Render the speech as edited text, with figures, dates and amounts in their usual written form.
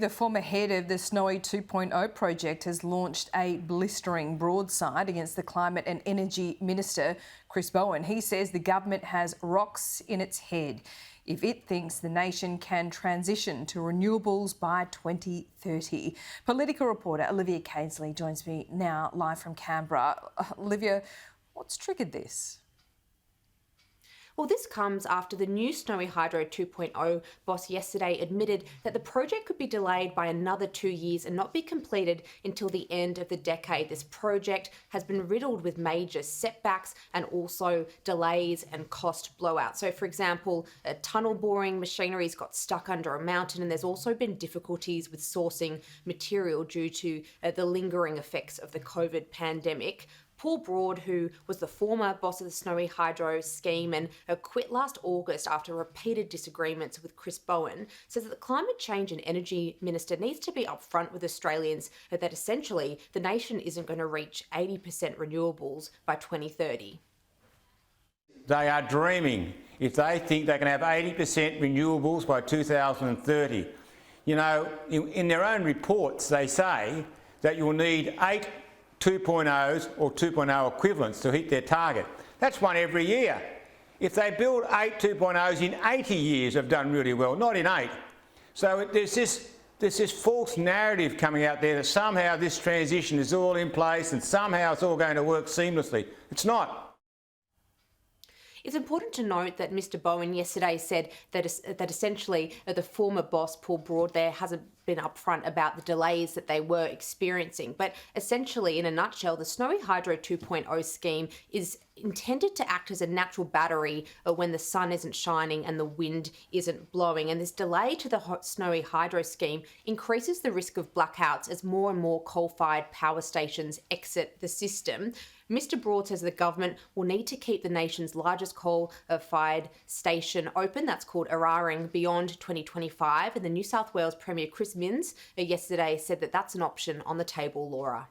The former head of the Snowy 2.0 project has launched a blistering broadside against the Climate and Energy Minister, Chris Bowen. He says the government has rocks in its head if it thinks the nation can transition to renewables by 2030. Political reporter Olivia Caisley joins me now live from Canberra. Olivia, what's triggered this? Well, this comes after the new Snowy Hydro 2.0 boss yesterday admitted that the project could be delayed by another 2 years and not be completed until the end of the decade. This project has been riddled with major setbacks and also delays and cost blowouts. So, for example, tunnel boring machinery's got stuck under a mountain, and there's also been difficulties with sourcing material due to the lingering effects of the COVID pandemic. Paul Broad, who was the former boss of the Snowy Hydro scheme and quit last August after repeated disagreements with Chris Bowen, says that the Climate Change and Energy Minister needs to be upfront with Australians that essentially the nation isn't going to reach 80% renewables by 2030. They are dreaming if they think they can have 80% renewables by 2030. You know, in their own reports, they say that you'll need 8 2.0s or 2.0 equivalents to hit their target. That's one every year. If they build 8 2.0s in 80 years, they've done really well, not in 8. So there's this false narrative coming out there that somehow this transition is all in place and somehow it's all going to work seamlessly. It's not. It's important to note that Mr Bowen yesterday said that essentially the former boss, Paul Broad, there hasn't been upfront about the delays that they were experiencing. But essentially, in a nutshell, the Snowy Hydro 2.0 scheme is intended to act as a natural battery when the sun isn't shining and the wind isn't blowing. And this delay to the Snowy Hydro scheme increases the risk of blackouts as more and more coal-fired power stations exit the system. Mr Broad says the government will need to keep the nation's largest coal-fired station open, that's called Eraring, beyond 2025. And the New South Wales Premier Chris Bowen yesterday said that that's an option on the table, Laura.